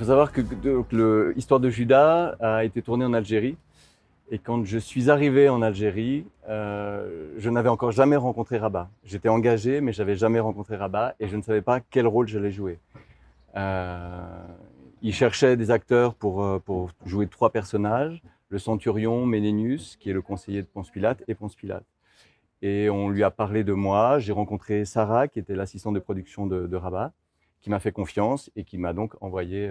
faut savoir que l'histoire de Judas a été tournée en Algérie. Et quand je suis arrivé en Algérie, je n'avais encore jamais rencontré Rabat. J'étais engagé, mais je n'avais jamais rencontré Rabat et je ne savais pas quel rôle j'allais jouer. Il cherchait des acteurs pour jouer 3 personnages, le centurion Ménénius, qui est le conseiller de Ponce Pilate, et Ponce Pilate. Et on lui a parlé de moi. J'ai rencontré Sarah, qui était l'assistante de production de Rabat, qui m'a fait confiance et qui m'a donc envoyé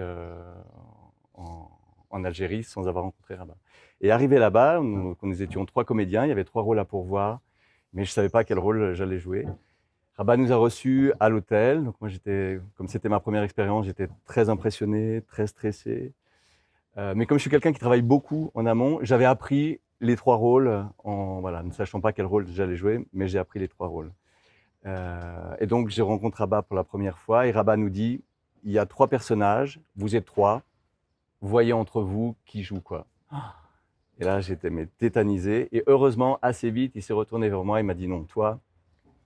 en Algérie sans avoir rencontré Rabat. Et arrivé là-bas, nous étions 3 comédiens, il y avait 3 rôles à pourvoir, mais je ne savais pas quel rôle j'allais jouer. Rabat nous a reçus à l'hôtel, donc moi comme c'était ma première expérience, j'étais très impressionné, très stressé. Mais comme je suis quelqu'un qui travaille beaucoup en amont, j'avais appris les 3 rôles, ne sachant pas quel rôle j'allais jouer, mais j'ai appris les 3 rôles. Et donc j'ai rencontré Rabat pour la première fois, et Rabat nous dit, il y a 3 personnages, vous êtes 3, voyez entre vous qui joue quoi. Et là, j'étais tétanisé. Et heureusement, assez vite, il s'est retourné vers moi et m'a dit non, toi,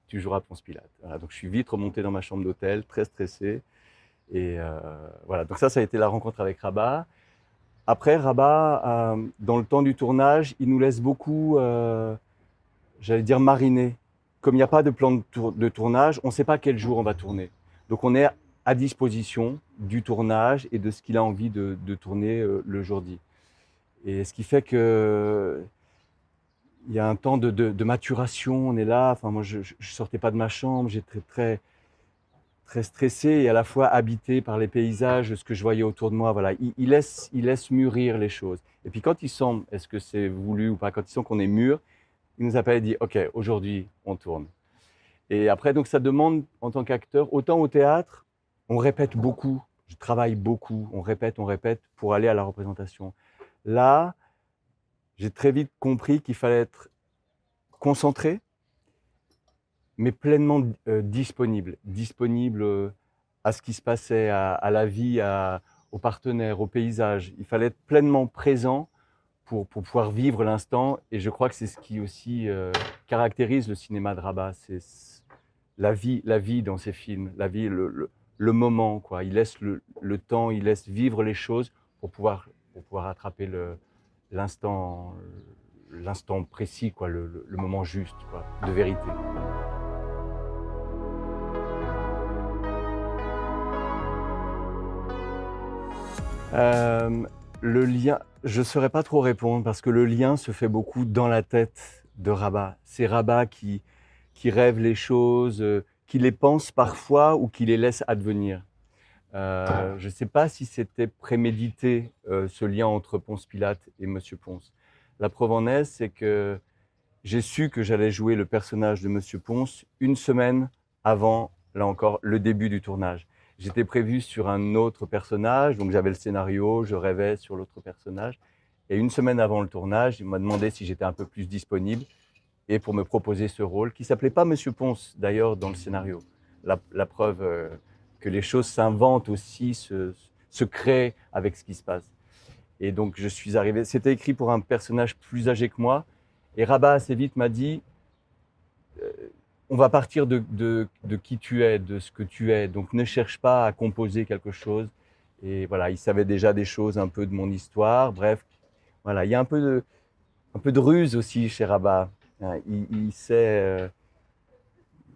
tu joueras Ponce Pilate. Voilà, donc je suis vite remonté dans ma chambre d'hôtel, très stressé. Et voilà, donc ça a été la rencontre avec Rabat. Après, Rabat, dans le temps du tournage, il nous laisse beaucoup, j'allais dire, mariner. Comme il n'y a pas de plan de tournage, on ne sait pas quel jour on va tourner. Donc on est à disposition du tournage et de ce qu'il a envie de tourner le jour dit. Et ce qui fait qu'il y a un temps de maturation, on est là. Enfin, moi, je ne sortais pas de ma chambre, j'étais très, très stressé et à la fois habité par les paysages, ce que je voyais autour de moi. Voilà, il laisse mûrir les choses. Et puis quand il sent, est-ce que c'est voulu ou pas, quand il sent qu'on est mûr, il nous appelle et dit « Ok, aujourd'hui, on tourne ». Et après, donc ça demande, en tant qu'acteur, autant au théâtre, on répète beaucoup, je travaille beaucoup, on répète pour aller à la représentation. Là, j'ai très vite compris qu'il fallait être concentré, mais pleinement disponible à ce qui se passait, à la vie, aux partenaires, au paysage. Il fallait être pleinement présent pour pouvoir vivre l'instant. Et je crois que c'est ce qui aussi caractérise le cinéma de Rabat. C'est la vie dans ses films, la vie, le moment, quoi. Il laisse le temps, il laisse vivre les choses pour pouvoir attraper l'instant précis, quoi, le moment juste, quoi, de vérité. Le lien, je ne saurais pas trop répondre parce que le lien se fait beaucoup dans la tête de Rabat. C'est Rabat qui rêve les choses, qui les pense parfois ou qui les laisse advenir. Je ne sais pas si c'était prémédité, ce lien entre Ponce Pilate et Monsieur Ponce. La preuve en est, c'est que j'ai su que j'allais jouer le personnage de Monsieur Ponce une semaine avant, là encore, le début du tournage. J'étais prévu sur un autre personnage, donc j'avais le scénario, je rêvais sur l'autre personnage. Et une semaine avant le tournage, il m'a demandé si j'étais un peu plus disponible et pour me proposer ce rôle, qui ne s'appelait pas Monsieur Ponce, d'ailleurs, dans le scénario. La preuve que les choses s'inventent aussi, se créent avec ce qui se passe. Et donc, je suis arrivé, c'était écrit pour un personnage plus âgé que moi, et Rabat assez vite m'a dit on va partir de qui tu es, de ce que tu es, donc ne cherche pas à composer quelque chose. Et voilà, il savait déjà des choses un peu de mon histoire, bref, voilà, il y a un peu de ruse aussi chez Rabat. Il sait,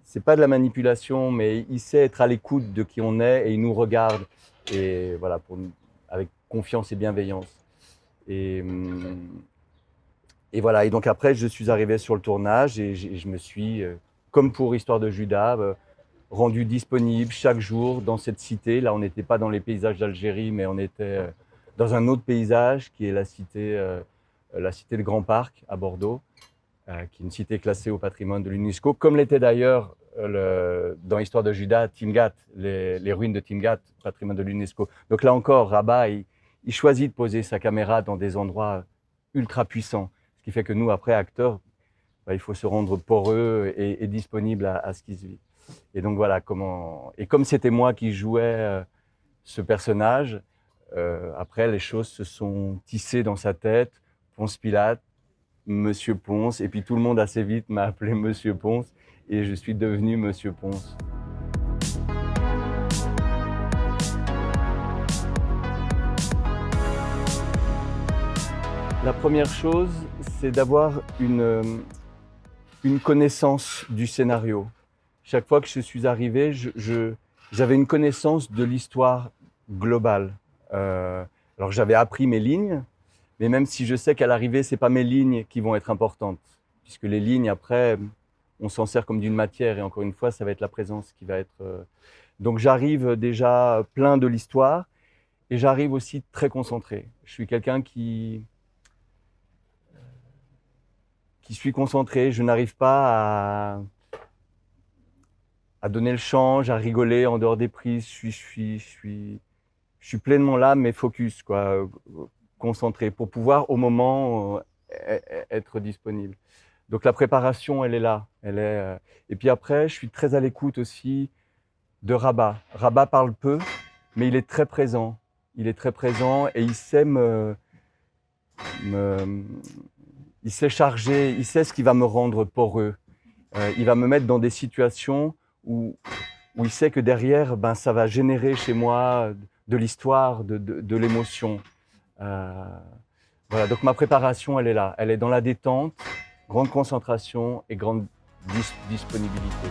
c'est pas de la manipulation, mais il sait être à l'écoute de qui on est et il nous regarde, et voilà, avec confiance et bienveillance. Et voilà, et donc après, je suis arrivé sur le tournage et je me suis, comme pour Histoire de Judas, rendu disponible chaque jour dans cette cité. Là, on n'était pas dans les paysages d'Algérie, mais on était dans un autre paysage qui est la cité de Grand Parc à Bordeaux, qui est une cité classée au patrimoine de l'UNESCO, comme l'était d'ailleurs dans Histoire de Judas, Timghat, les ruines de Timghat, patrimoine de l'UNESCO. Donc là encore, Rabat, il choisit de poser sa caméra dans des endroits ultra puissants, ce qui fait que nous, après, acteurs, il faut se rendre poreux et disponible à ce qui se vit. Et donc voilà comment. Et comme c'était moi qui jouais ce personnage, après les choses se sont tissées dans sa tête. Ponce Pilate, Monsieur Ponce, et puis tout le monde assez vite m'a appelé Monsieur Ponce, et je suis devenu Monsieur Ponce. La première chose, c'est d'avoir une connaissance du scénario. Chaque fois que je suis arrivé, j'avais une connaissance de l'histoire globale. Alors j'avais appris mes lignes, mais même si je sais qu'à l'arrivée, ce n'est pas mes lignes qui vont être importantes, puisque les lignes, après, on s'en sert comme d'une matière, et encore une fois, ça va être la présence qui va être... Donc j'arrive déjà plein de l'histoire, et j'arrive aussi très concentré. Je suis quelqu'un qui suis concentré, je n'arrive pas à donner le change, à rigoler en dehors des prises. Je suis pleinement là, mais focus, quoi, concentré, pour pouvoir au moment être disponible. Donc la préparation, elle est là. Et puis après, je suis très à l'écoute aussi de Rabat. Rabat parle peu, mais il est très présent. Il est très présent et il sait il sait charger, il sait ce qui va me rendre poreux. Il va me mettre dans des situations où il sait que derrière, ça va générer chez moi de l'histoire, de l'émotion. Voilà, donc ma préparation, elle est là. Elle est dans la détente, grande concentration et grande disponibilité.